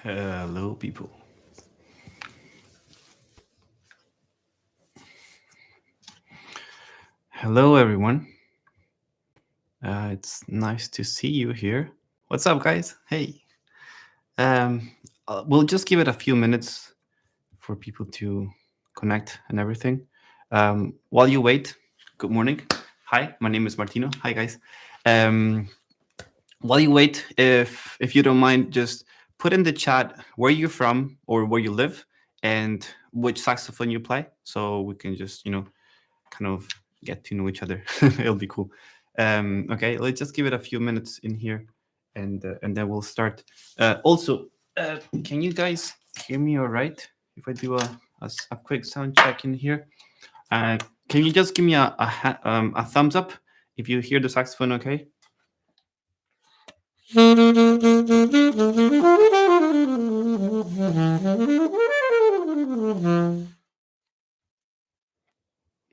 Hello, people. Hello, everyone. It's nice to see you here. What's up, guys? Hey. Um, we'll just give it a few minutes for people to connect and everything. While you wait, good morning. Hi, my name is Martino. Hi, guys. Um, while you wait, if you don't mind, just put in the chat where you're from or where you live and which saxophone you play, so we can just kind of get to know each other. It'll be cool. Okay, let's just give it a few minutes in here, and then we'll start. Also, can you guys hear me all right? If I do a quick sound check in here, uh, can you just give me a thumbs up if you hear the saxophone? Okay.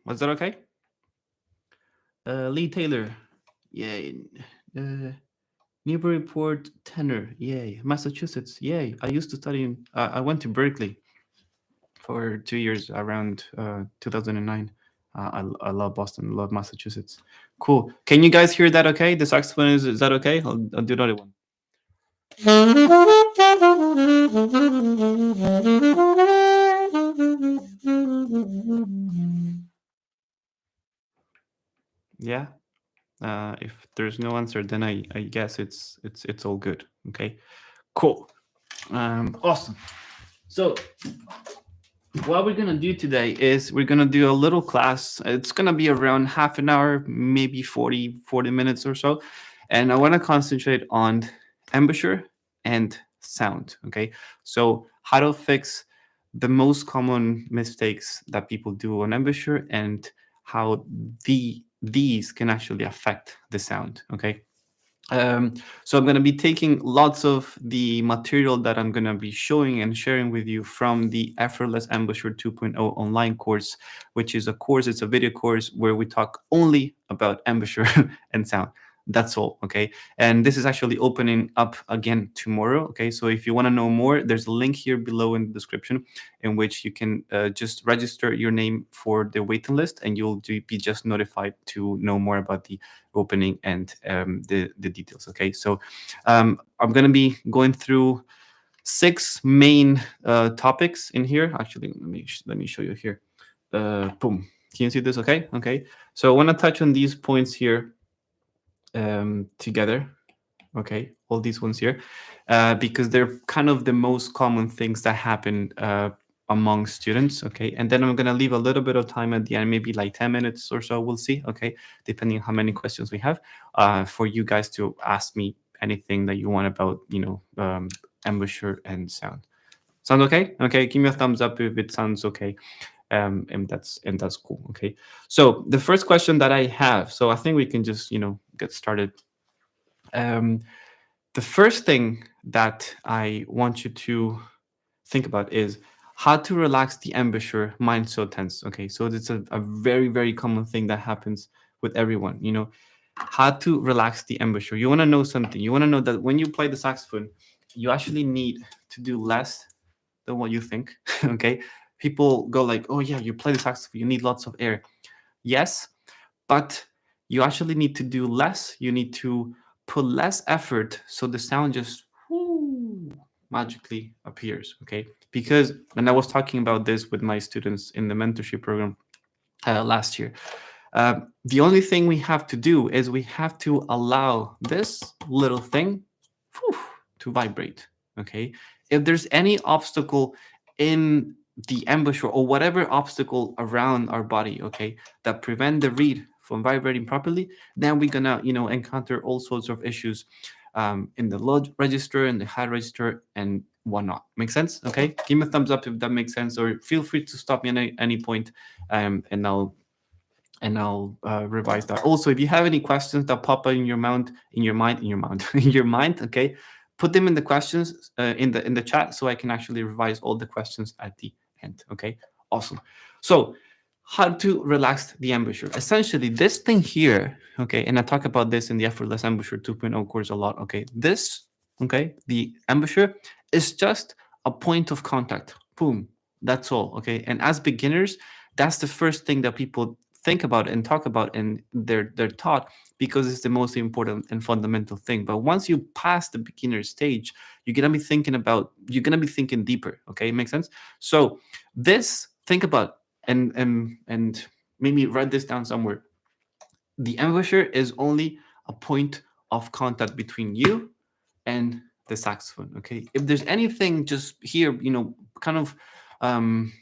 Was that okay? Lee Taylor, yay. Newburyport tenor, yay. Massachusetts, yay. I used to study in, I went to Berkeley for 2 years around 2009. I love Boston, love Massachusetts. Cool. Can you guys hear that okay? The saxophone is that okay? I'll do another one. Yeah. If there's no answer, then I guess it's all good. Okay. Cool. Awesome. So what we're gonna do today is we're gonna do a little class. It's gonna be around half an hour, maybe 40 minutes or so. And I wanna concentrate on embouchure and sound. Okay. So how to fix the most common mistakes that people do on embouchure and how these can actually affect the sound. Okay. So I'm going to be taking lots of the material that I'm going to be showing and sharing with you from the Effortless Embouchure 2.0 online course, which is a course, it's a video course where we talk only about embouchure and sound. That's all, okay? And this is actually opening up again tomorrow, okay? So if you want to know more, there's a link here below in the description in which you can just register your name for the waiting list and you'll be just notified to know more about the opening and the details. Okay, so I'm going to be going through 6 main topics in here. Actually, let me show you here. Boom. Can you see this? Okay. Okay. So I want to touch on these points here together. Okay, all these ones here, because they're kind of the most common things that happen among students. Okay, and then I'm gonna leave a little bit of time at the end, maybe like 10 minutes or so. We'll see. Okay, depending on how many questions we have, for you guys to ask me anything that you want about, embouchure and sound. Sound okay? Okay, give me a thumbs up if it sounds okay. And that's cool. Okay, so the first question that I have, so I think we can just get started. Um, the first thing that I want you to think about is how to relax the embouchure mind so tense. Okay, so it's a very, very common thing that happens with everyone. How to relax the embouchure. You want to know something. You want to know that when you play the saxophone, you actually need to do less than what you think. Okay, people go like, oh yeah, you play the saxophone, you need lots of air. Yes, but you actually need to do less. You need to put less effort so the sound just magically appears. Okay, because and I was talking about this with my students in the mentorship program last year. The only thing we have to do is we have to allow this little thing to vibrate. Okay, if there's any obstacle in the embouchure or whatever obstacle around our body, okay, that prevent the reed from vibrating properly, then we're gonna encounter all sorts of issues in the low register and the high register and whatnot. Make sense? Okay, give me a thumbs up if that makes sense, or feel free to stop me at any point, and I'll revise that. Also, if you have any questions that pop up in your mind, in your mind, okay, put them in the questions in the chat so I can actually revise all the questions at the end. Okay, awesome. So, how to relax the embouchure? Essentially, this thing here, okay, and I talk about this in the Effortless Embouchure 2.0 course a lot. Okay, this, okay, the embouchure It's just a point of contact. Boom. That's all. Okay. And as beginners, that's the first thing that people think about and talk about and they're taught because it's the most important and fundamental thing. But once you pass the beginner stage, you're gonna be thinking deeper. Okay, makes sense. So this think about and maybe write this down somewhere. The embouchure is only a point of contact between you and the saxophone. Okay, if there's anything just here, kind of um,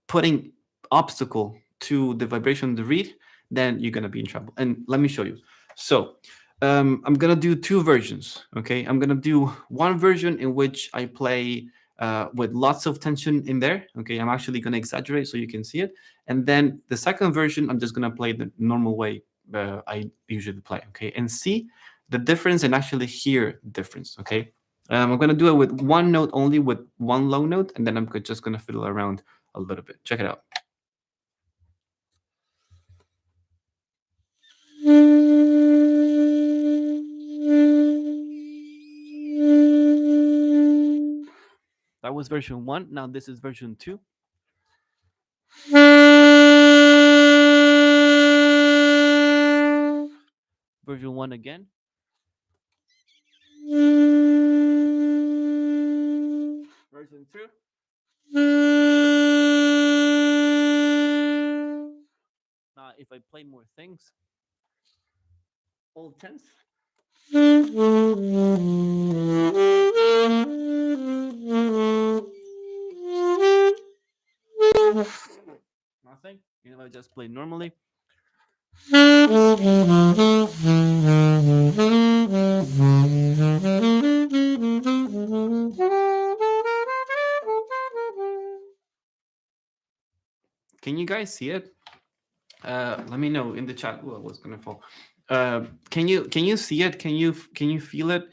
putting obstacle to the vibration of the reed, then you're gonna be in trouble. And let me show you. So I'm gonna do two versions. Okay, I'm gonna do one version in which I play with lots of tension in there. Okay, I'm actually gonna exaggerate so you can see it. And then the second version, I'm just gonna play the normal way I usually play. Okay, and see the difference and actually hear the difference. Okay. I'm gonna do it with one note only, with one low note, and then I'm just gonna fiddle around a little bit. Check it out. That was version one. Now this is version two. Version one again. Version two. Now if I play more things, all tense. Nothing. I just play normally. Can you guys see it? Let me know in the chat. Well, what's gonna fall? Can you see it? Can you feel it?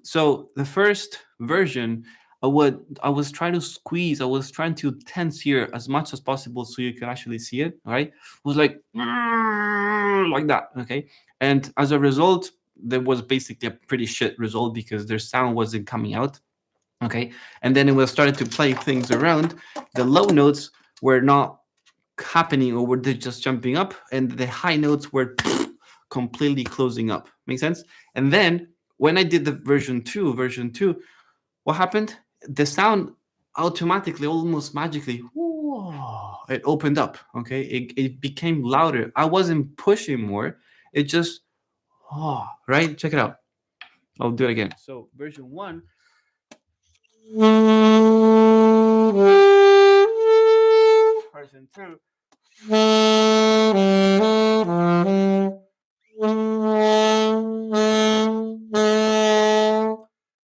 So the first version, I was trying to squeeze. I was trying to tense here as much as possible so you can actually see it. All right, it was like that. Okay, and as a result, there was basically a pretty shit result because their sound wasn't coming out. Okay, and then it was started to play things around. The low notes were not happening, or were they just jumping up, and the high notes were completely closing up. Make sense? And then when I did the version two, what happened? The sound automatically, almost magically, it opened up. Okay, it became louder. I wasn't pushing more. It just right. Check it out. I'll do it again. So version one. Version two.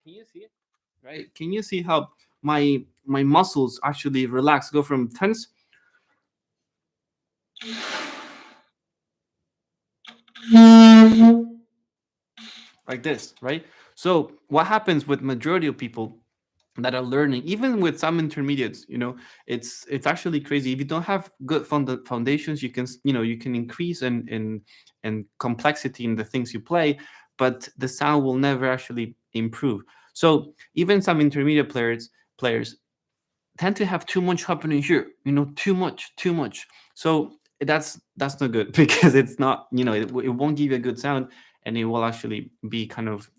Can you see it? Right? Can you see how my muscles actually relax, go from tense like this, right? So what happens with majority of people that are learning, even with some intermediates, it's actually crazy. If you don't have good foundations, you can increase in complexity in the things you play, but the sound will never actually improve. So even some intermediate players tend to have too much happening here, too much. So that's not good because it's not, it won't give you a good sound, and it will actually be kind of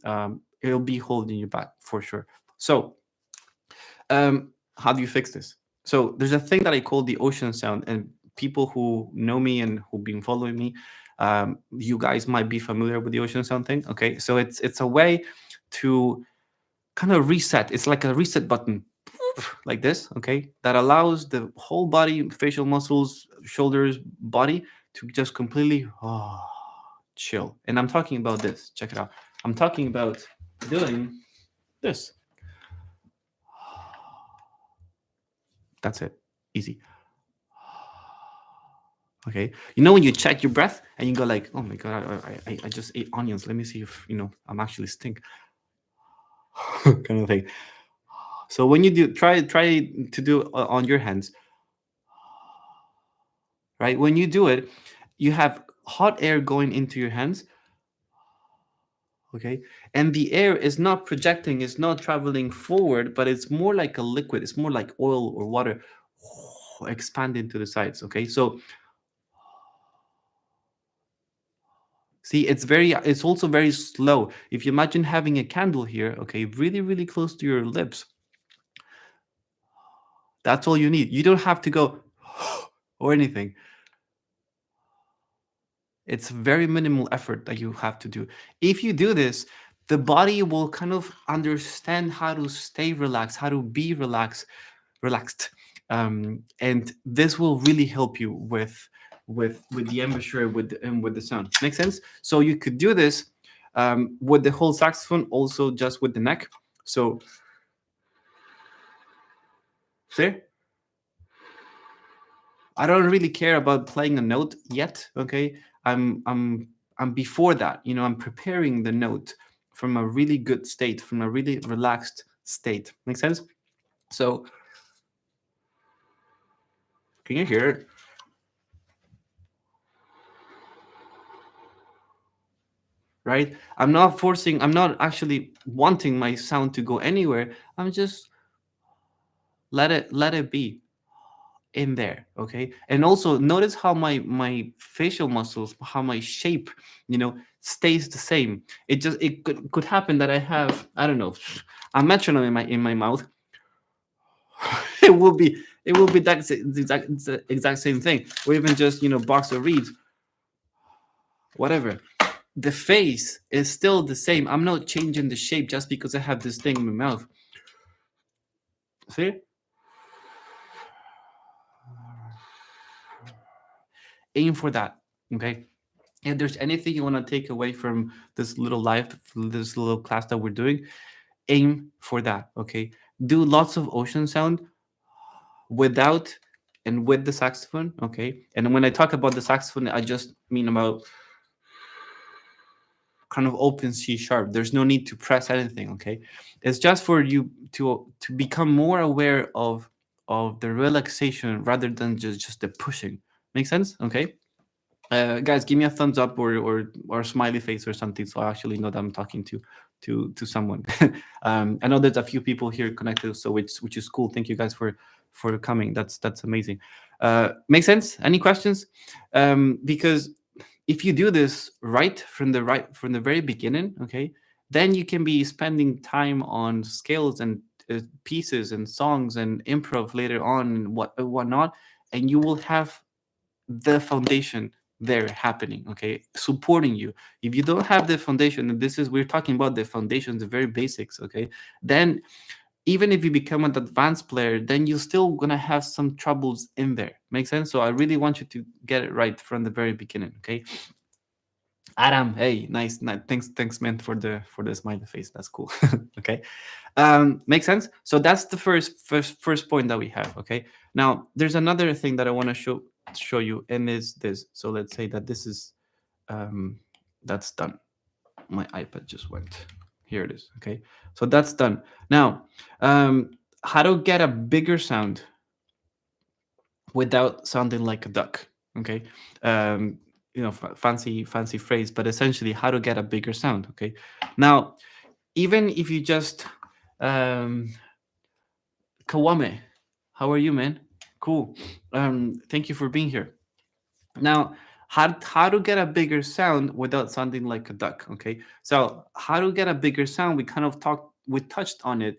it'll be holding you back for sure. So how do you fix this? So there's a thing that I call the ocean sound, and people who know me and who've been following me, you guys might be familiar with the ocean sound thing. Okay, so it's a way to kind of reset. It's like a reset button, like this. Okay, that allows the whole body, facial muscles, shoulders, body to just completely chill. And I'm talking about this. Check it out. I'm talking about doing this. That's it. Easy. Okay. When you check your breath and you go like, oh my god, I just ate onions. Let me see if I'm actually stink. Kind of thing. So when you do, try to do on your hands. Right. When you do it, you have hot air going into your hands. okay? And the air is not projecting, it's not traveling forward, but it's more like a liquid, it's more like oil or water expanding to the sides, okay? So see, it's also very slow. If you imagine having a candle here, okay, really, really close to your lips, that's all you need. You don't have to go or anything. It's very minimal effort that you have to do. If you do this, the body will kind of understand how to stay relaxed, how to be relaxed, and this will really help you with the embouchure and with the sound. Make sense? So you could do this with the whole saxophone, also just with the neck. So see, I don't really care about playing a note yet. Okay, I'm before that. You know, I'm preparing the note from a really good state, from a really relaxed state. Make sense? So can you hear it? Right? I'm not forcing. I'm not actually wanting my sound to go anywhere. I'm just let it be in there, okay? And also notice how my facial muscles, how my shape, you know, stays the same. It could happen that I have, I don't know, a metronome in my mouth. It will be the exact same thing, or even just, you know, box of reeds, whatever. The face is still the same. I'm not changing the shape just because I have this thing in my mouth. See, aim for that, okay? If there's anything you want to take away from this little life, this little class that we're doing, aim for that, okay? Do lots of ocean sound without and with the saxophone, okay? And when I talk about the saxophone, I just mean about kind of open C sharp. There's no need to press anything, okay? It's just for you to become more aware of the relaxation rather than just the pushing. Make sense? Okay. Guys, give me a thumbs up or smiley face or something, so I actually know that I'm talking to someone. I know there's a few people here connected, so which is cool. Thank you guys for coming. That's amazing. Makes sense? Any questions? Because if you do this right from the very beginning, okay, then you can be spending time on scales and pieces and songs and improv later on and whatnot, and you will have the foundation there happening, okay, supporting you. If you don't have the foundation, and this is, we're talking about the foundations, the very basics, okay, then even if you become an advanced player, then you're still gonna have some troubles in there. Make sense? So I really want you to get it right from the very beginning, okay? Adam, hey, nice. Thanks, man, for the smiley face. That's cool. Okay, makes sense. So that's the first point that we have. Okay, now there's another thing that I want to show you, and is this. So let's say that this is that's done. My iPad just went. Here it is. Okay, so that's done. Now, how to get a bigger sound without sounding like a duck. Okay, you know, fancy phrase, but essentially how to get a bigger sound. Okay, now even if you just Kawame, how are you, man? Cool. Thank you for being here. Now, how to get a bigger sound without sounding like a duck? Okay, so how to get a bigger sound? We touched on it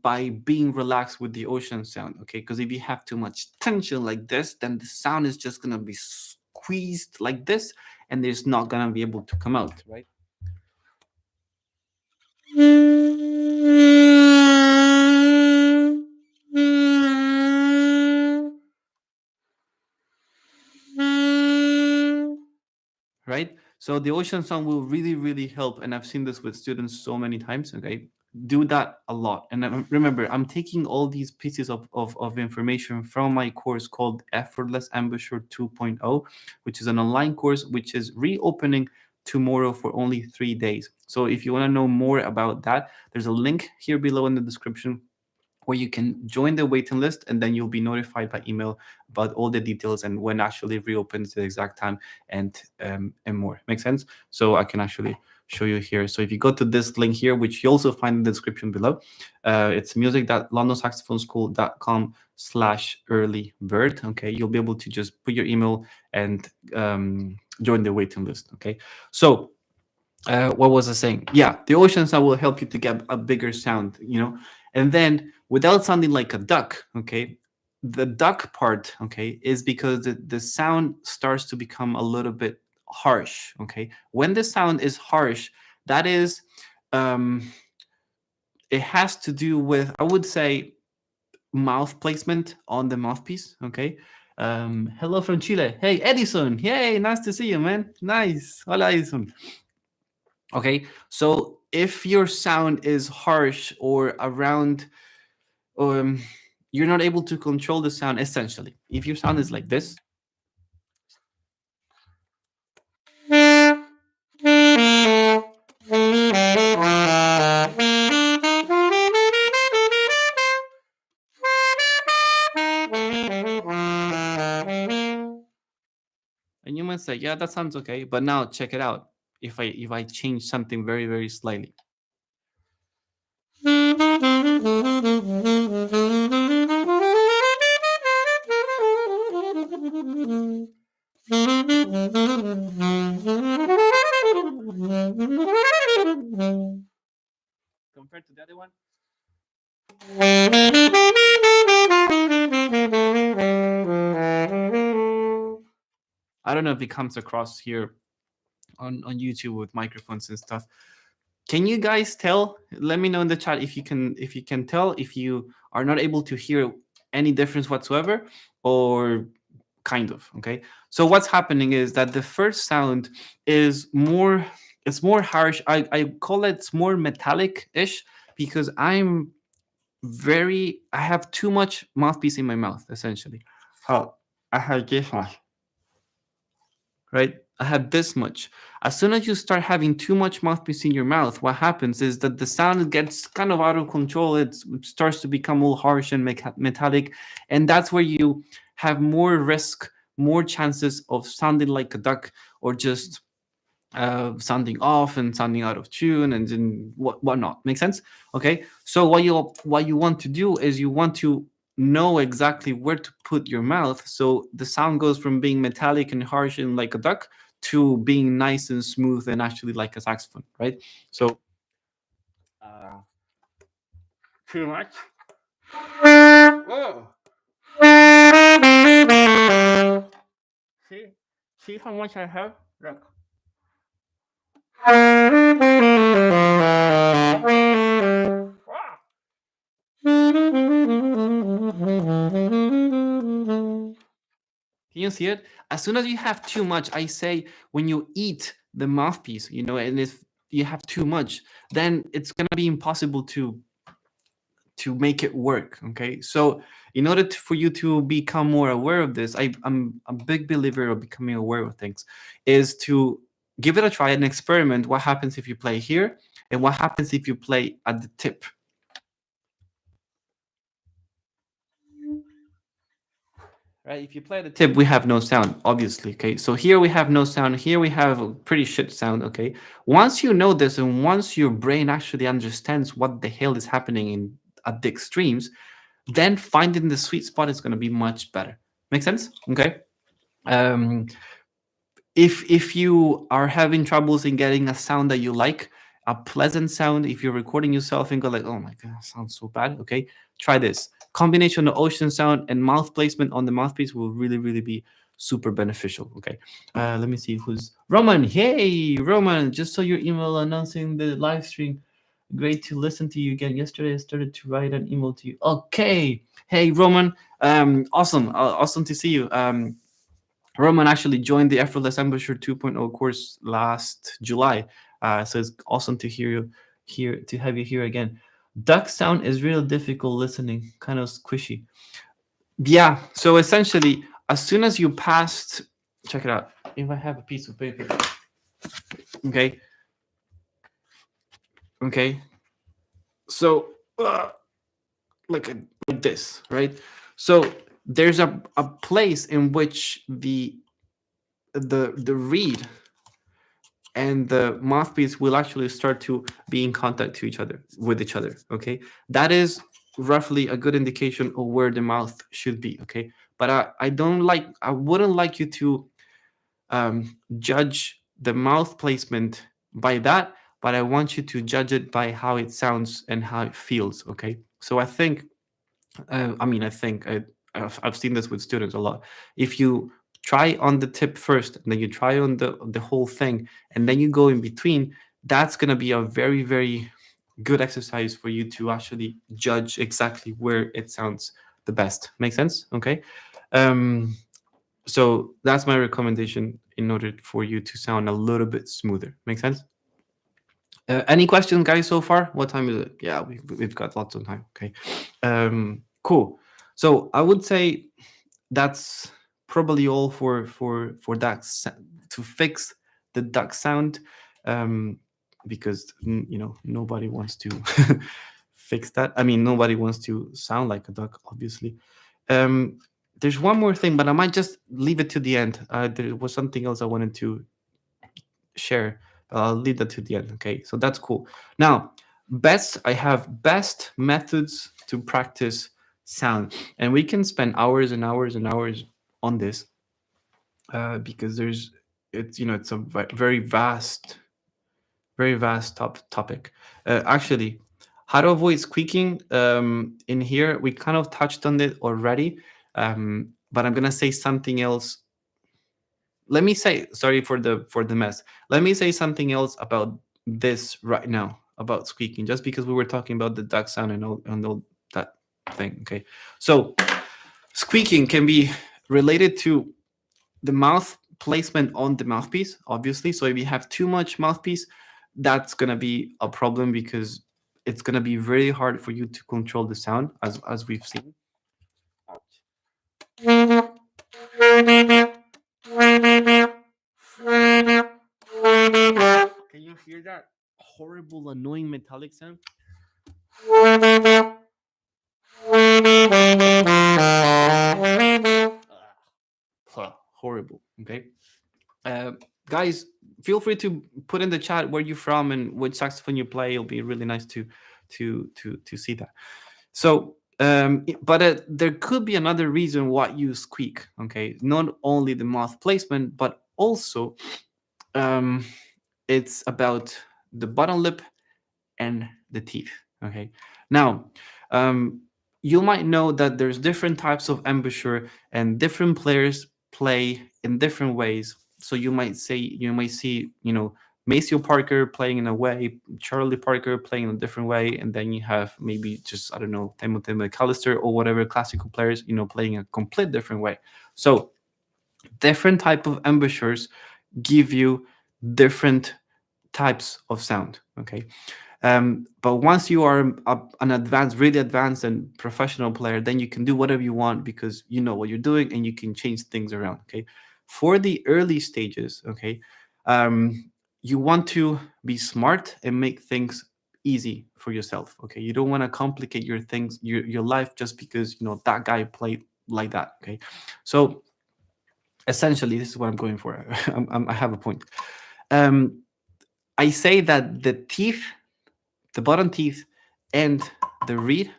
by being relaxed with the ocean sound. Okay, because if you have too much tension like this, then the sound is just gonna be squeezed like this, and it's not gonna be able to come out, right? Right? So the ocean sound will really, really help. And I've seen this with students so many times. Okay. Do that a lot. And remember, I'm taking all these pieces of information from my course called Effortless Embouchure 2.0, which is an online course which is reopening tomorrow for only 3 days. So if you want to know more about that, there's a link here below in the description where you can join the waiting list, and then you'll be notified by email about all the details and when actually reopens, the exact time, and more. Make sense? So I can actually show you here. So if you go to this link here, which you also find in the description below, it's music.londonsaxophone school.com/early bird. Okay, you'll be able to just put your email and join the waiting list. Okay, so what was I saying? Yeah, the ocean sound will help you to get a bigger sound, and then without sounding like a duck. Okay, the duck part, okay, is because the sound starts to become a little bit harsh. Okay, when the sound is harsh, that is, um, it has to do with, I would say, mouth placement on the mouthpiece. Okay. Hello from Chile. Hey, Edison. Hey, nice to see you, man. Nice. Hola, Edison. Okay, so if your sound is harsh or around, um, you're not able to control the sound. Essentially, if your sound is like this, and you might say, "Yeah, that sounds okay," but now check it out. If I change something very very slightly, compared to the other one, I don't know if it comes across here on YouTube with microphones and stuff. Can you guys tell? Let me know in the chat if you can tell if you are not able to hear any difference whatsoever, or kind of. Okay, so what's happening is that the first sound is more, it's more harsh. I call it more metallic-ish because I have too much mouthpiece in my mouth, essentially. How I have this much, right? I have this much. As soon as you start having too much mouthpiece in your mouth, what happens is that the sound gets kind of out of control. It starts to become all harsh and metallic, and that's where you have more risk, more chances of sounding like a duck, or just sounding off and sounding out of tune, and then whatnot. Make sense? Okay. So what you want to do is you want to know exactly where to put your mouth, so the sound goes from being metallic and harsh and like a duck to being nice and smooth and actually like a saxophone, right? So uh, too much. Oh. See, see how much I have. Look. Can you see it? As soon as you have too much, I say, when you eat the mouthpiece, and if you have too much, then it's gonna be impossible to make it work. Okay, so in order for you to become more aware of this, I'm a big believer of becoming aware of things, is to give it a try and experiment. What happens if you play here, and what happens if you play at the tip? Right, if you play the tip, we have no sound, obviously. Okay, so here we have no sound, here we have a pretty shit sound. Okay, once you know this, and once your brain actually understands what the hell is happening at the extremes, then finding the sweet spot is going to be much better. Make sense? Okay. um if you are having troubles in getting a sound that you like, a pleasant sound, if you're recording yourself and go like, oh my god, sounds so bad, okay, try this combination of ocean sound and mouth placement on the mouthpiece will really really be super beneficial. Okay, let me see who's Roman. Hey Roman, just saw your email announcing the live stream. Great to listen to you again. Yesterday I started to write an email to you. Okay, hey Roman, awesome, awesome to see you. Roman actually joined the Effortless Embouchure 2.0 course last July. So it's awesome to hear you here, to have you here again. Duck sound is real difficult listening, kind of squishy. Yeah. So essentially, as soon as you passed, check it out. If I have a piece of paper, okay, okay. So like like this, right? So there's a place in which the reed and the mouthpiece will actually start to be in contact to each other with each other. Okay, that is roughly a good indication of where the mouth should be. Okay, but I wouldn't like you to judge the mouth placement by that, but I want you to judge it by how it sounds and how it feels. Okay, so I think I think I've seen this with students a lot. If you try on the tip first, and then you try on the whole thing, and then you go in between, that's gonna be a very very good exercise for you to actually judge exactly where it sounds the best. Make sense? Okay. Um, so that's my recommendation in order for you to sound a little bit smoother. Make sense? Any questions, guys, so far? What time is it? Yeah, we've got lots of time. Okay. Cool. So I would say that's probably all for duck to fix the duck sound, um, because nobody wants to fix that. I mean, nobody wants to sound like a duck, obviously. Um, there's one more thing, but I might just leave it to the end. There was something else I wanted to share. I'll leave that to the end. Okay, so that's cool. Now, I have best methods to practice sound, and we can spend hours and hours and hours on this, because it's a very vast, very vast topic. Actually, how to avoid squeaking. In here, we kind of touched on it already, but I'm gonna say something else. Let me say, sorry for the mess. Let me say something else about this right now, about squeaking, just because we were talking about the duck sound and all that thing. Okay, so squeaking can be related to the mouth placement on the mouthpiece, obviously. So if you have too much mouthpiece, that's gonna be a problem, because it's gonna be very hard for you to control the sound, as we've seen. Can you hear that horrible, annoying metallic sound? Horrible. Okay. Uh, Guys, feel free to put in the chat where you're from and which saxophone you play. It'll be really nice to see that. So, but there could be another reason why you squeak. Okay, not only the mouth placement, but also um, it's about the bottom lip and the teeth. Okay, now um, you might know that there's different types of embouchure, and different players play in different ways. So you might see Maceo Parker playing in a way, Charlie Parker playing in a different way, and then you have maybe just, I don't know, Timothy McAllister or whatever classical players playing a complete different way. So different type of embouchures give you different types of sound. Okay, but once you are an advanced, really advanced and professional player, then you can do whatever you want, because you know what you're doing and you can change things around. Okay, for the early stages, okay, you want to be smart and make things easy for yourself. Okay, you don't want to complicate your life, just because that guy played like that. Okay, so essentially, this is what I'm going for. I have a point. Um, I say that the bottom teeth and the reed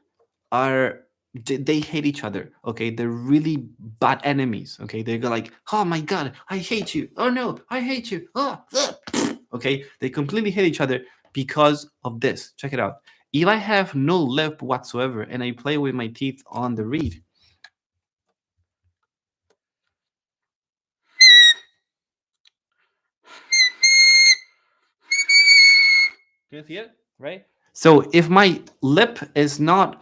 are they hate each other. Okay, they're really bad enemies. Okay, they go like, oh my god, I hate you. Oh no, I hate you. Oh, okay, they completely hate each other because of this. Check it out. If I have no lip whatsoever and I play with my teeth on the reed, can you see it? Right? So if my lip is not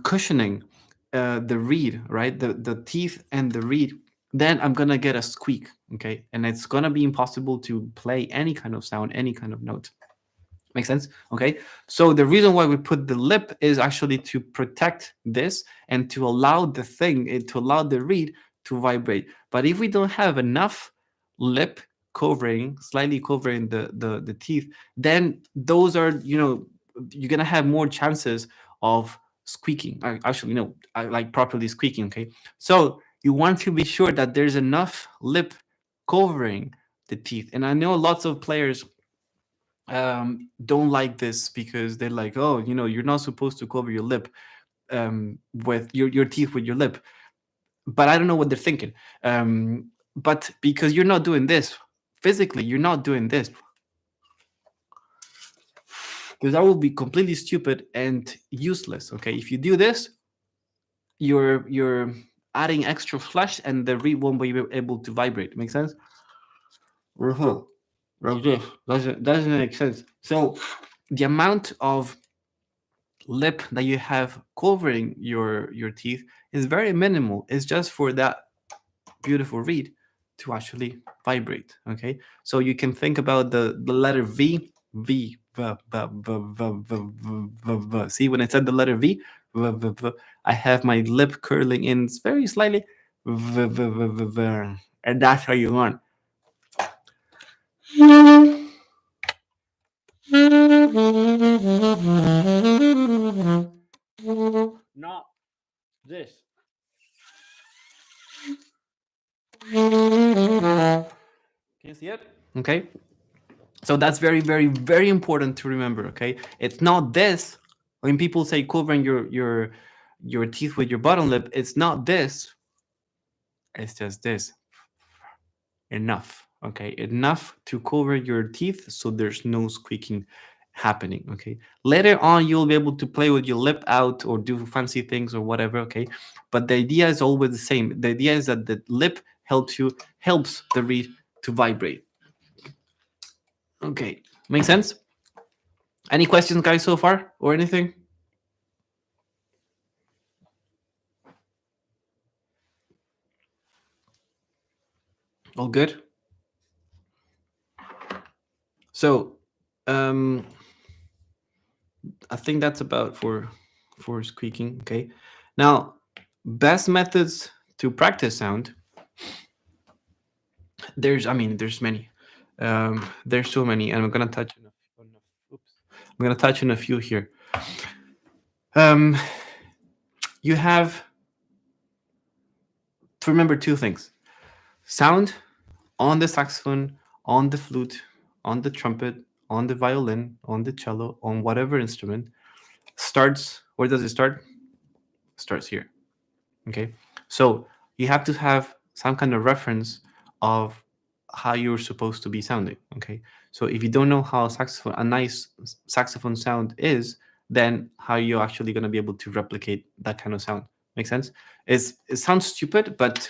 cushioning the reed, right, the teeth and the reed, then I'm gonna get a squeak. Okay, and it's gonna be impossible to play any kind of sound, any kind of note. Make sense? Okay. So the reason why we put the lip is actually to protect this and to allow to allow the reed to vibrate. But if we don't have enough lip covering, slightly covering the teeth, then those are, you're gonna have more chances of squeaking. Actually, no, like properly squeaking. Okay, so you want to be sure that there's enough lip covering the teeth. And I know lots of players don't like this because they're like, oh, you're not supposed to cover your lip with your teeth with your lip. But I don't know what they're thinking. But because you're not doing this physically, you're not doing this, because that will be completely stupid and useless. Okay, if you do this, you're adding extra flesh, and the reed won't be able to vibrate. Make sense? Like this doesn't make sense. So the amount of lip that you have covering your teeth is very minimal. It's just for that beautiful reed to actually vibrate. Okay, so you can think about the letter V. V, v, v, v, v, v, v, v, v. See, when I said the letter V, v, v, v, I have my lip curling in very slightly, v, v, v, v, v, and that's how you want. Not this. Can you see it? Okay. So that's very, very, very important to remember. Okay, it's not this. When people say covering your teeth with your bottom lip, it's not this. It's just this. Enough. Okay, enough to cover your teeth so there's no squeaking happening. Okay, later on you'll be able to play with your lip out or do fancy things or whatever. Okay, but the idea is always the same. The idea is that the lip helps the reed to vibrate. Okay, make sense? Any questions, guys, so far or anything? All good. So, I think that's about for squeaking. Okay. Now, best methods to practice sound. There's many. There's so many, and I'm gonna touch oops. I'm gonna touch on a few here. Um, you have to remember two things: sound on the saxophone, on the flute, on the trumpet, on the violin, on the cello, on whatever instrument starts. Where does it start? Starts here. Okay, so you have to have some kind of reference of how you're supposed to be sounding. Okay, so if you don't know how a nice saxophone sound is, then how you're actually going to be able to replicate that kind of sound. Make sense? It sounds stupid, but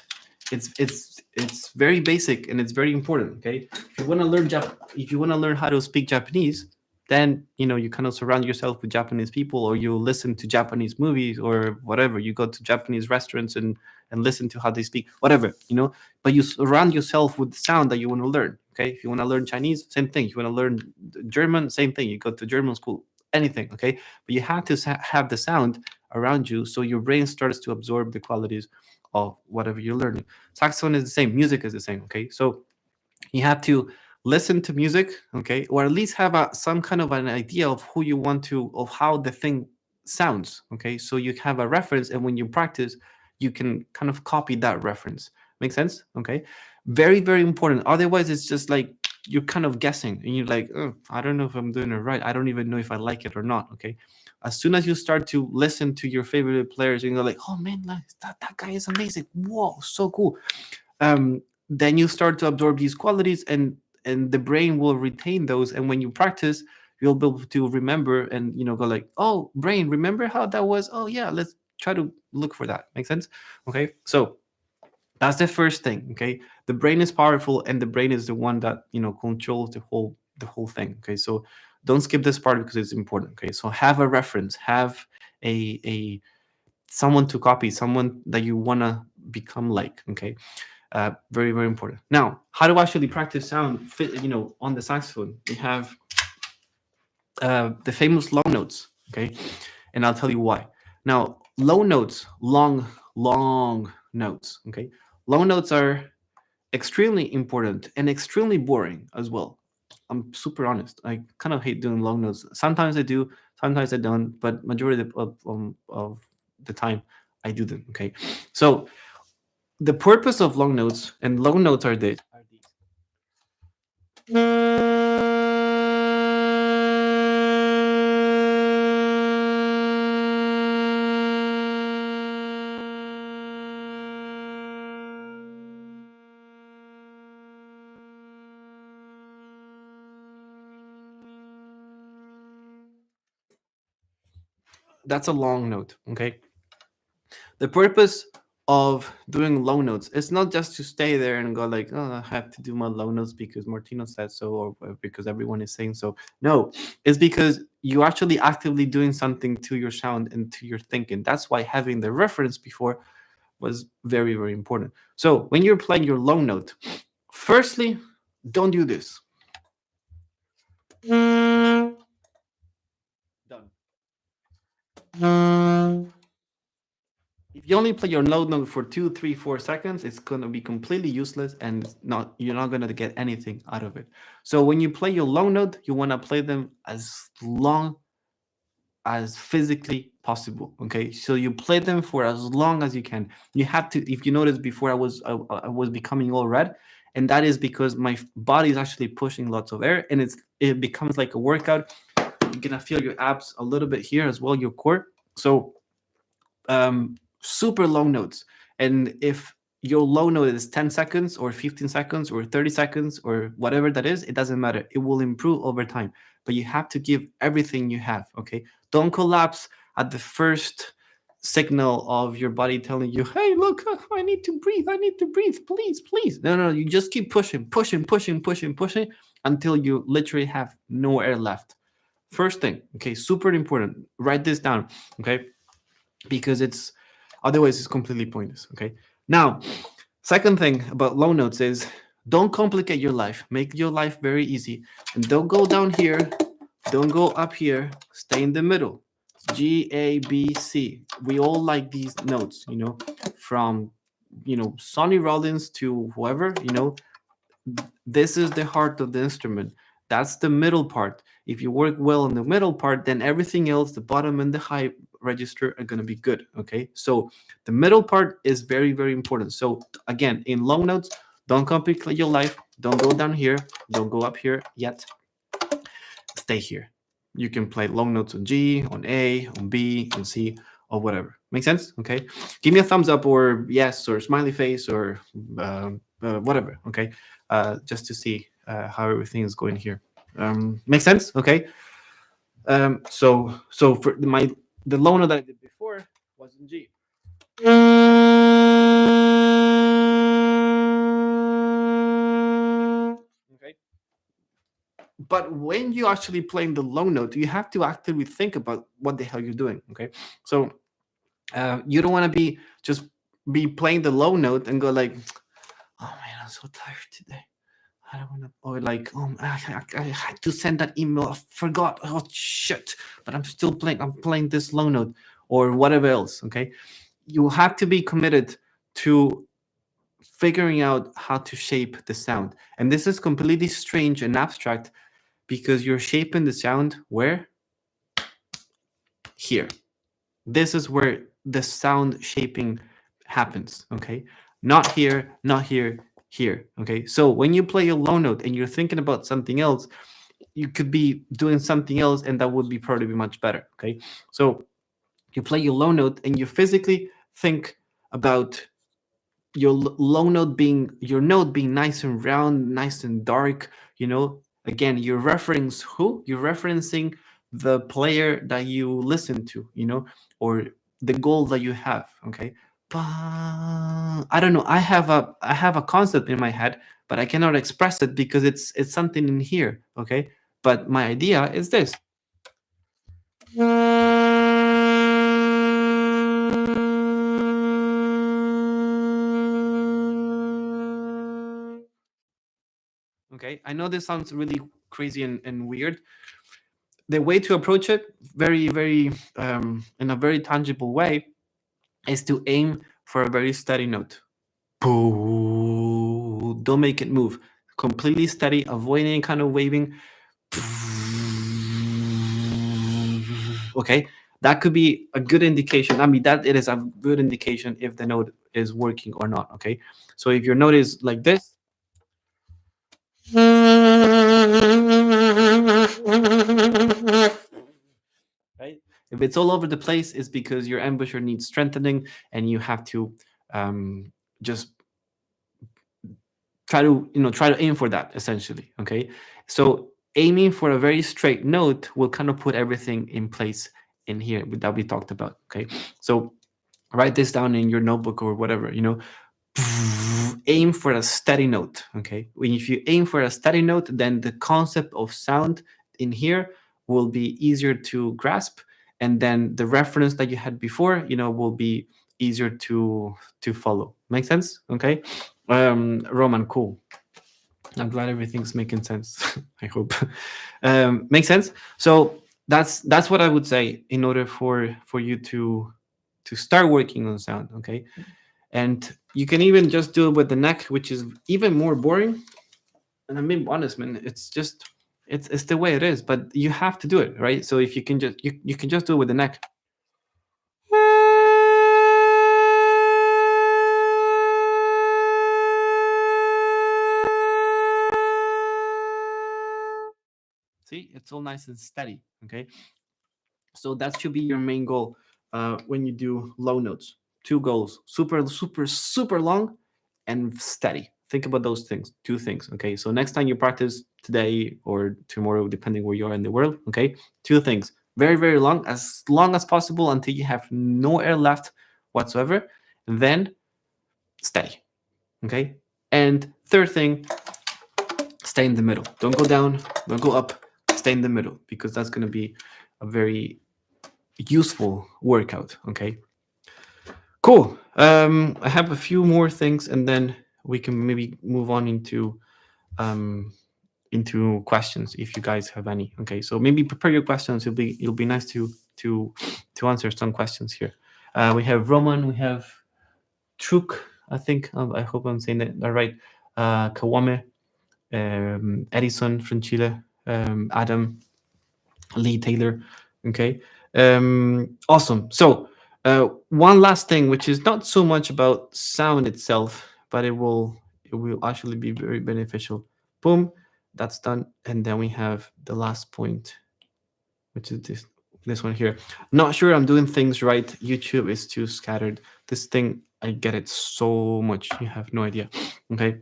it's very basic and it's very important. Okay, if you want to learn how to speak Japanese, then you kind of surround yourself with Japanese people, or you listen to Japanese movies or whatever. You go to Japanese restaurants and listen to how they speak, whatever. But you surround yourself with the sound that you want to learn. Okay, if you want to learn Chinese, same thing. If you want to learn German, same thing. You go to German school, anything. Okay, but you have to have the sound around you, so your brain starts to absorb the qualities of whatever you're learning. Saxophone is the same. Music is the same. Okay, so you have to listen to music, okay, or at least have some kind of an idea of of how the thing sounds. Okay, so you have a reference, and when you practice, you can kind of copy that reference. Make sense? Okay, very, very important. Otherwise, it's just like you're kind of guessing, and you're like, oh, I don't know if I'm doing it right. I don't even know if I like it or not. Okay, as soon as you start to listen to your favorite players, and you're like, oh man, like, that guy is amazing. Whoa, so cool. Then you start to absorb these qualities, and the brain will retain those, and when you practice, you'll be able to remember, and go like, oh, brain, remember how that was? Oh yeah, let's try to look for that. Make sense? Okay, so that's the first thing. Okay, the brain is powerful, and the brain is the one that controls the whole thing. Okay, so don't skip this part because it's important. Okay, so have a reference, have a someone to copy, someone that you want to become like. Okay, very, very important. Now, how to actually practice sound on the saxophone? We have the famous low notes. Okay, and I'll tell you why. Now, low notes, long notes. Okay, low notes are extremely important and extremely boring as well. I'm super honest. I kind of hate doing long notes. Sometimes I do, sometimes I don't, but majority of the time I do them. Okay, so the purpose of long notes, and long notes are this. That's a long note. Okay, the purpose of doing low notes, it's not just to stay there and go like, oh, I have to do my low notes because Martino said so, or because everyone is saying so. No, it's because you actually actively doing something to your sound and to your thinking. That's why having the reference before was very, very important. So when you're playing your low note, firstly, don't do this. Done. If you only play your low note for 2, 3, 4 seconds, it's gonna be completely useless, and you're not gonna get anything out of it. So when you play your low note, you wanna play them as long as physically possible. Okay, so you play them for as long as you can. You have to. If you notice, before I was becoming all red, and that is because my body is actually pushing lots of air, and it becomes like a workout. You're gonna feel your abs a little bit here as well, your core. So super low notes. And if your low note is 10 seconds or 15 seconds or 30 seconds or whatever that is, it doesn't matter. It will improve over time. But you have to give everything you have, okay? Don't collapse at the first signal of your body telling you, hey, look, I need to breathe. I need to breathe. Please, please. No, no, you just keep pushing, pushing, pushing, pushing, pushing until you literally have no air left. First thing, okay, super important. Write this down, okay? Because it's otherwise it's completely pointless. Okay. Now, second thing about low notes is don't complicate your life. Make your life very easy, and don't go down here. Don't go up here. Stay in the middle. G A B C. We all like these notes, from Sonny Rollins to whoever. This is the heart of the instrument. That's the middle part. If you work well in the middle part, then everything else, the bottom and the high register, are going to be good. Okay. So the middle part is very, very important. So again, in long notes, don't complicate your life. Don't go down here. Don't go up here yet. Stay here. You can play long notes on G, on A, on B, on C, or whatever. Make sense? Okay. Give me a thumbs up or yes or smiley face or whatever. Okay. Just to see how everything is going here. Make sense? Okay. So for the low note that I did before was in G. Okay. But when you actually playing the low note, you have to actively think about what the hell you're doing. Okay. So you don't want to be playing the low note and go like, oh man, I'm so tired today. I don't want to, or like, oh, I had to send that email. I forgot. Oh shit! But I'm still playing. I'm playing this low note or whatever else. Okay, you have to be committed to figuring out how to shape the sound, and this is completely strange and abstract because you're shaping the sound where here. This is where the sound shaping happens. Okay, not here, not here, here. Okay, so when you play a low note and you're thinking about something else, you could be doing something else and that would be probably much better. Okay, so you play your low note and you physically think about your low note being your note being nice and round, nice and dark. Again, you're referencing who? You're referencing the player that you listen to, or the goal that you have. Okay, but I don't know. I have a concept in my head, but I cannot express it because it's something in here. Okay, but my idea is this. Okay, I know this sounds really crazy and weird. The way to approach it, very, very, in a very tangible way, is to aim for a very steady note. Boo. Don't make it move. completely steady, avoid any kind of waving. Okay, that could be a good indication. I mean, that it is a good indication if the note is working or not. Okay, so if your note is like this, right? If it's all over the place, it's because your embouchure needs strengthening, and you have to just try to aim for that essentially. Okay, so aiming for a very straight note will kind of put everything in place in here that we talked about. Okay, so write this down in your notebook or whatever. Aim for a steady note. Okay, if you aim for a steady note, then the concept of sound in here will be easier to grasp, and then the reference that you had before will be easier to follow. Make sense? Okay. Roman, cool. I'm glad everything's making sense. I hope. Makes sense. So that's what I would say in order for you to start working on sound. Okay, and you can even just do it with the neck, which is even more boring. And I'm being honest, man. It's just it's the way it is. But you have to do it, right? So if you can just you can just do it with the neck. See, it's all nice and steady. Okay, so that should be your main goal when you do low notes. Two goals: super, super, super long and steady. Think about those things. Two things. Okay. So next time you practice today or tomorrow, depending where you are in the world. Okay. Two things: very, very long as possible until you have no air left whatsoever. And then steady. Okay. And third thing, stay in the middle. Don't go down. Don't go up. Stay in the middle because that's going to be a very useful workout. Okay, cool. I have a few more things, and then we can maybe move on um, into questions if you guys have any. Okay, so maybe prepare your questions. It'll be nice to answer some questions here. We have Roman. We have Truk. I think I hope I'm saying that right. Kawame, Edison from Chile, Adam, Lee Taylor. Okay. Awesome. So, one last thing, which is not so much about sound itself, but it will actually be very beneficial. Boom, that's done. And then we have the last point, which is this one here. Not sure I'm doing things right. YouTube is too scattered. This thing, I get it so much. You have no idea. Okay.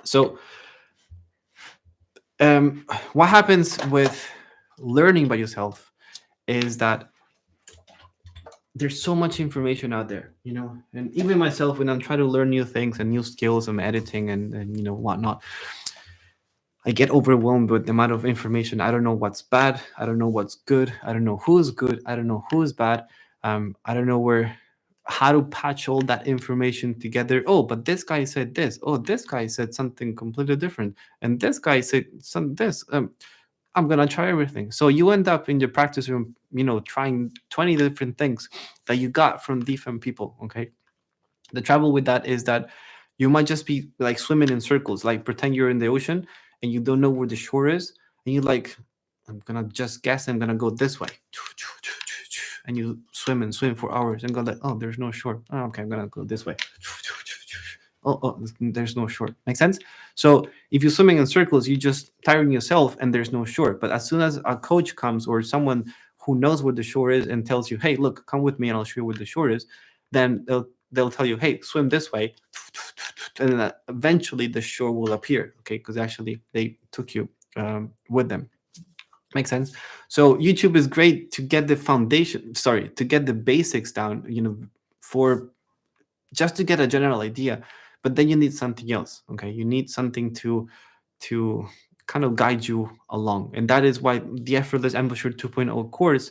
So, what happens with learning by yourself is that there's so much information out there, and even myself, when I'm trying to learn new things and new skills of editing and whatnot, I get overwhelmed with the amount of information. I don't know what's bad. I don't know what's good. I don't know who's good. I don't know who's bad. I don't know how to patch all that information together. Oh, but this guy said this. Oh, this guy said something completely different, and this guy said some this. I'm gonna try everything. So you end up in your practice room, trying 20 different things that you got from different people. Okay. The trouble with that is that you might just be like swimming in circles, like pretend you're in the ocean and you don't know where the shore is, and you're like, I'm gonna just guess I'm gonna go this way. And you swim and swim for hours and go like, oh, there's no shore. Oh, okay, I'm gonna go this way. Oh, there's no shore. Make sense? So if you're swimming in circles, you just tiring yourself and there's no shore. But as soon as a coach comes or someone who knows where the shore is and tells you, hey, look, come with me and I'll show you where the shore is, then they'll tell you, hey, swim this way, and then eventually the shore will appear. Okay, because actually they took you with them. Makes sense. So YouTube is great to get the foundation. Sorry, to get the basics down. For just to get a general idea, but then you need something else. Okay, you need something to kind of guide you along, and that is why the Effortless Embouchure 2.0 course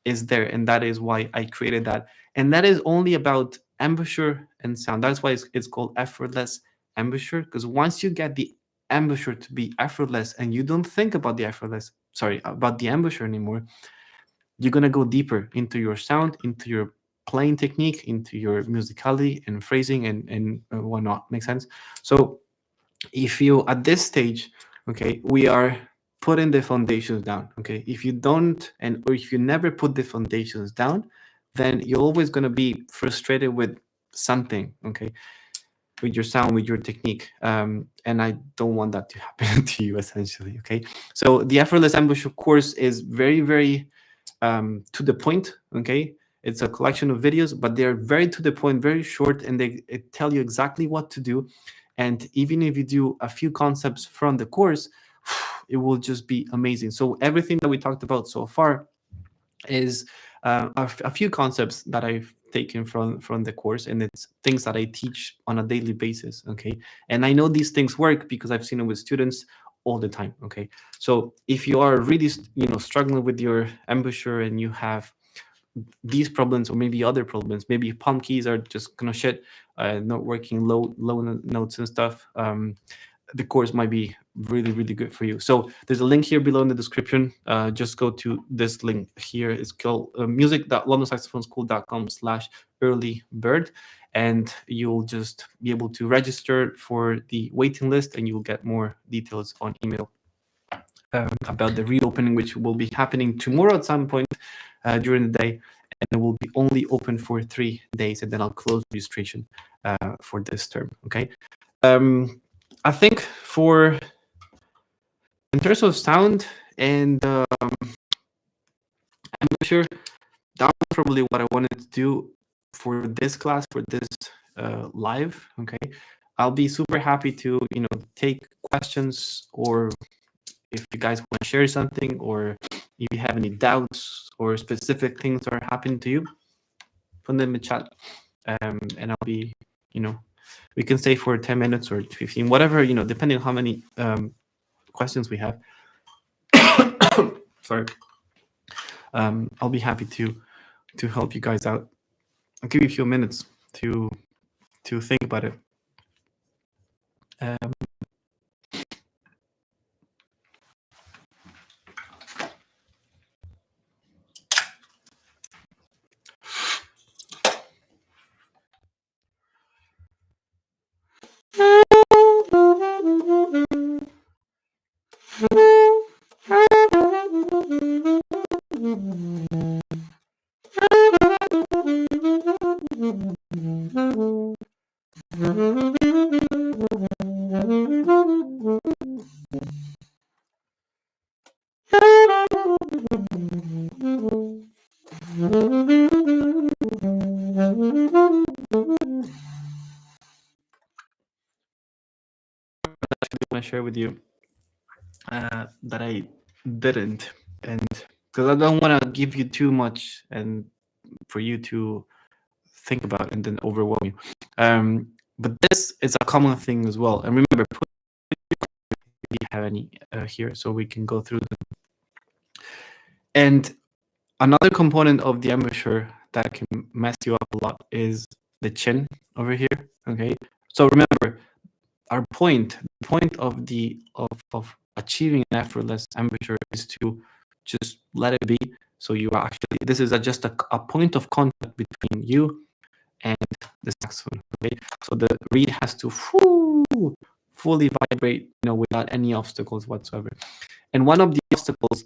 is there, and that is why I created that. And that is only about embouchure and sound. That's why it's called Effortless Embouchure, because once you get the embouchure to be effortless and you don't think about about the embouchure anymore, you're going to go deeper into your sound, into your playing technique, into your musicality and phrasing and whatnot. Make sense? So if you at this stage, okay, we are putting the foundations down. Okay, if you don't, and or if you never put the foundations down, then you're always going to be frustrated with something. Okay, with your sound, with your technique, and I don't want that to happen to you, essentially. Okay, so the Effortless Embouchure course is very, very to the point. Okay, it's a collection of videos, but they're very to the point, very short, and they tell you exactly what to do. And even if you do a few concepts from the course, it will just be amazing. So everything that we talked about so far is a few concepts that I've taken from the course, and it's things that I teach on a daily basis. Okay, and I know these things work because I've seen it with students all the time. Okay, so if you are really struggling with your embouchure and you have these problems or maybe other problems, maybe palm keys are just kind of shit, not working, low notes and stuff, the course might be really, really good for you. So there's a link here below in the description. Just go to this link here. It's called music.londonsaxophoneschool.com/early bird, and you'll just be able to register for the waiting list, and you'll get more details on email about the reopening, which will be happening tomorrow at some point during the day, and it will be only open for 3 days, and then I'll close registration for this term. Okay. I think for in terms of sound and I'm sure that was probably what I wanted to do for this class, for this live. Okay, I'll be super happy to take questions, or if you guys want to share something, or if you have any doubts or specific things that are happening to you, put them in the chat, and I'll be we can stay for 10 minutes or 15, whatever, depending on how many questions we have. Sorry. I'll be happy to help you guys out. I'll give you a few minutes to think about it. Want to share with you that I didn't, and because I don't want to give you too much and for you to think about and then overwhelm you. But this is a common thing as well. And remember, put if you have any here, so we can go through them. And another component of the embouchure that can mess you up a lot is the chin over here. Okay, so remember, our point, the point of the of achieving an effortless embouchure is to just let it be. So you are actually, this is just a point of contact between you and the saxophone. Okay, so the reed has to fully vibrate, without any obstacles whatsoever. And one of the obstacles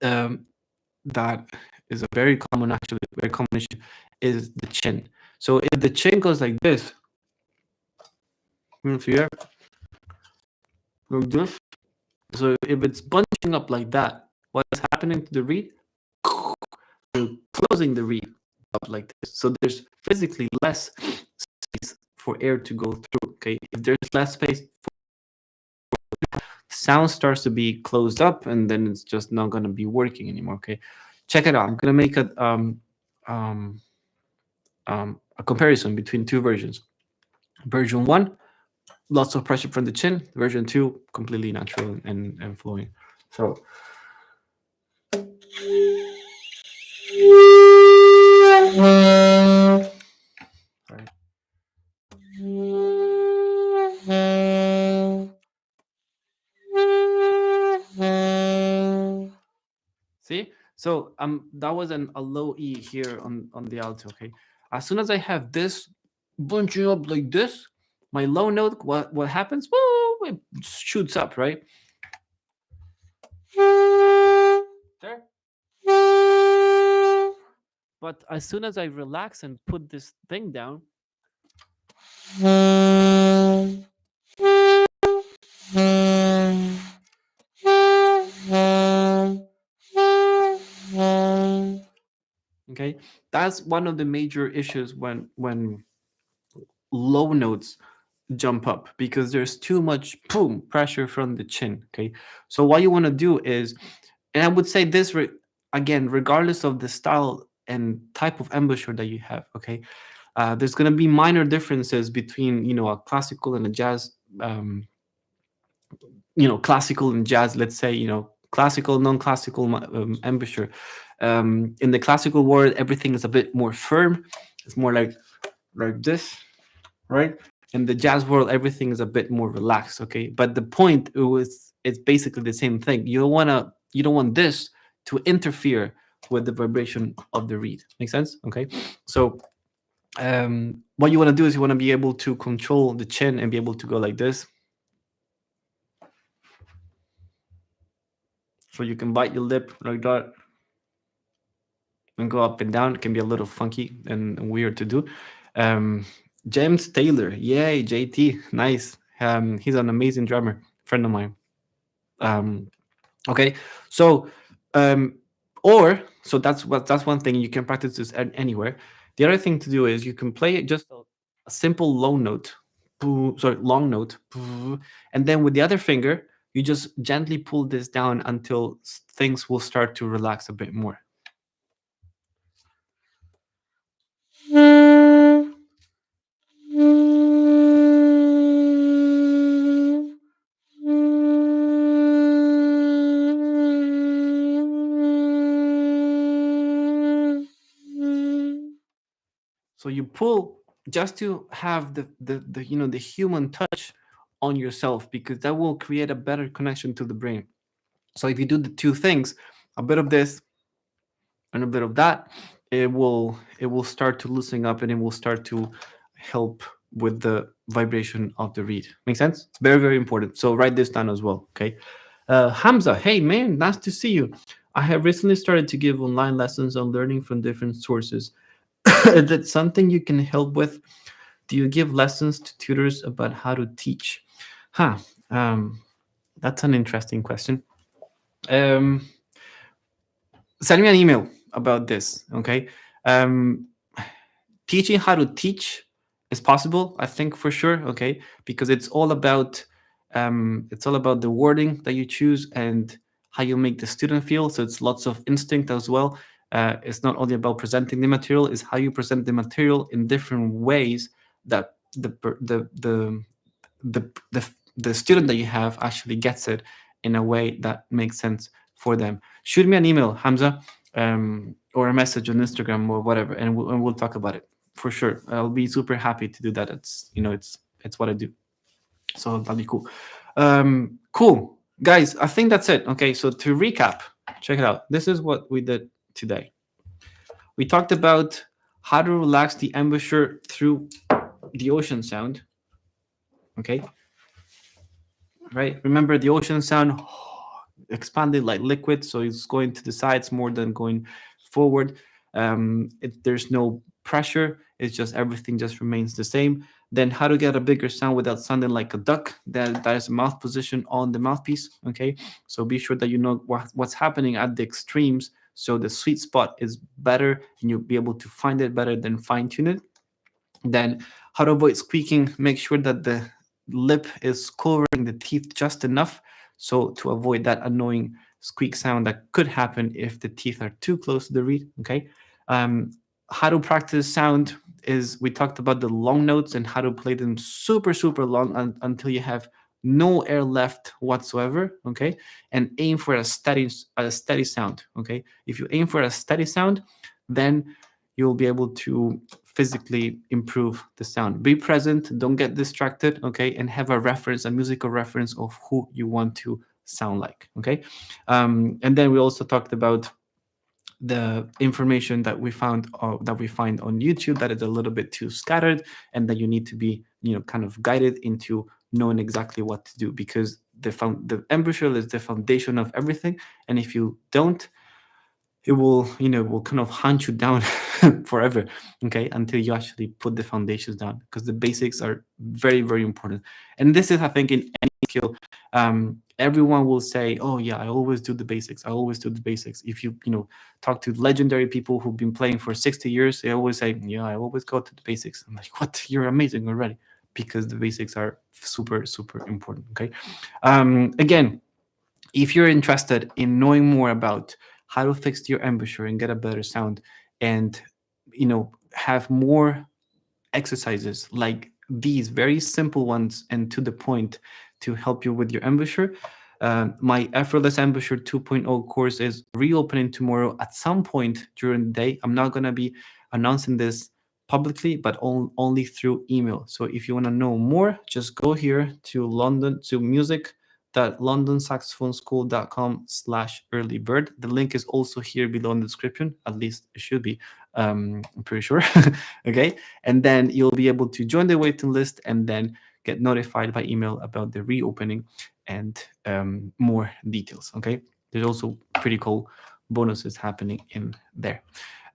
that is a very common issue is the chin. So if the chin goes like this, here, like this. So if it's bunching up like that, what's happening to the reed? We're closing the reed up like this. So there's physically less space for air to go through. Okay, if there's less space, sound starts to be closed up, and then it's just not going to be working anymore. Okay, check it out. I'm going to make a comparison between two versions. Version 1, lots of pressure from the chin. Version 2, completely natural and flowing. So see, so that was a low E here on the alto. Okay, as soon as I have this bunching up like this, my low note, what happens? it shoots up, right? There. But as soon as I relax and put this thing down, okay, that's one of the major issues when low notes jump up, because there's too much boom pressure from the chin. Okay, so what you want to do is, and I would say this again, regardless of the style and type of embouchure that you have. Okay, there's going to be minor differences between, you know, a classical and a jazz, classical and jazz, let's say, classical, non-classical embouchure. In the classical world, everything is a bit more firm. It's more like this, right? In the jazz world, everything is a bit more relaxed. Okay, but the point it's basically the same thing. You don't want this to interfere with the vibration of the reed. Make sense? Okay, so what you want to do is you want to be able to control the chin and be able to go like this. So you can bite your lip like that and go up and down. It can be a little funky and weird to do. James Taylor, yay, JT, nice. He's an amazing drummer, friend of mine. Okay, so that's one thing. You can practice this anywhere. The other thing to do is you can play just a simple low note, long note, and then with the other finger you just gently pull this down until things will start to relax a bit more. So you pull just to have the human touch on yourself, because that will create a better connection to the brain. So if you do the two things, a bit of this and a bit of that, it will start to loosen up, and it will start to help with the vibration of the reed. Make sense? It's very, very important. So write this down as well. Okay. Hamza, hey man, nice to see you. I have recently started to give online lessons on learning from different sources. Is that something you can help with? Do you give lessons to tutors about how to teach? Huh. That's an interesting question. Um, Send me an email about this. Okay. Um, Teaching how to teach is possible, I think, for sure. Okay, because it's all about the wording that you choose and how you make the student feel. So it's lots of instinct as well. It's not only about presenting the material; it's how you present the material in different ways that the student that you have actually gets it in a way that makes sense for them. Shoot me an email, Hamza, or a message on Instagram or whatever, and we'll talk about it for sure. I'll be super happy to do that. It's what I do, so that'll be cool. Cool, guys. I think that's it. Okay, so to recap, check it out. This is what we did today. We talked about how to relax the embouchure through the ocean sound. Okay, right? Remember, the ocean sound expanded like liquid, so it's going to the sides more than going forward. There's no pressure. It's just everything just remains the same. Then how to get a bigger sound without sounding like a duck? That is a mouth position on the mouthpiece. Okay, so be sure that you know what's happening at the extremes, so the sweet spot is better, and you'll be able to find it better than fine tune it. Then how to avoid squeaking? Make sure that the lip is covering the teeth just enough, so to avoid that annoying squeak sound that could happen if the teeth are too close to the reed. Okay. um, how to practice sound is, we talked about the long notes and how to play them super, super long until you have no air left whatsoever. Okay, and aim for a steady sound. Okay, if you aim for a steady sound, then you'll be able to physically improve the sound. Be present, don't get distracted. Okay, and have a reference, a musical reference of who you want to sound like. Okay, and then we also talked about the information that we find on YouTube that is a little bit too scattered, and that you need to be kind of guided into knowing exactly what to do, because the embouchure is the foundation of everything. And if you don't, it will, will kind of hunt you down forever, okay, until you actually put the foundations down, because the basics are very, very important. And this is, I think, in any skill, everyone will say, oh yeah, I always do the basics, I always do the basics. If you talk to legendary people who've been playing for 60 years, they always say, yeah, I always go to the basics. I'm like, what? You're amazing already, because the basics are super, super important. Okay. Again, if you're interested in knowing more about how to fix your embouchure and get a better sound, and have more exercises like these, very simple ones and to the point, to help you with your embouchure, my Effortless Embouchure 2.0 course is reopening tomorrow at some point during the day. I'm not going to be announcing this publicly, but only through email. So if you want to know more, just go here to London, to music.londonsaxophoneschool.com/earlybird. The link is also here below in the description. At least it should be. I'm pretty sure. Okay. And then you'll be able to join the waiting list and then get notified by email about the reopening and more details. Okay. There's also pretty cool bonuses happening in there.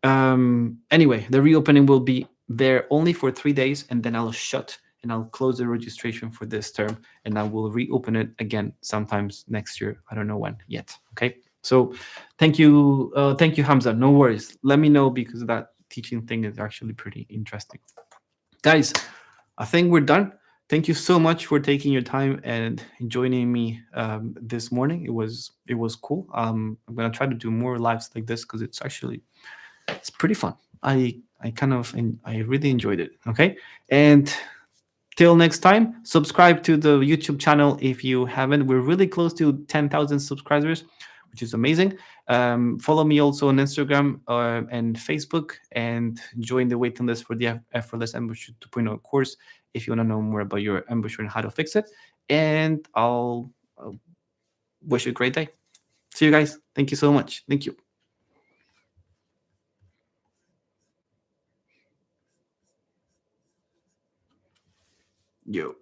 Anyway, the reopening will be there only for 3 days, and then I'll shut and I'll close the registration for this term, and I will reopen it again sometimes next year. I don't know when yet. Okay. So thank you, Hamza. No worries. Let me know, because that teaching thing is actually pretty interesting. Guys, I think we're done. Thank you so much for taking your time and joining me this morning. It was cool. I'm gonna try to do more lives like this, because it's pretty fun. I really enjoyed it. Okay, and till next time, subscribe to the YouTube channel if you haven't. We're really close to 10,000 subscribers, which is amazing. Follow me also on Instagram and Facebook, and join the waiting list for the Effortless Embouchure 2.0 course if you want to know more about your embouchure and how to fix it. And I'll wish you a great day. See you guys. Thank you so much. Thank you. Yo.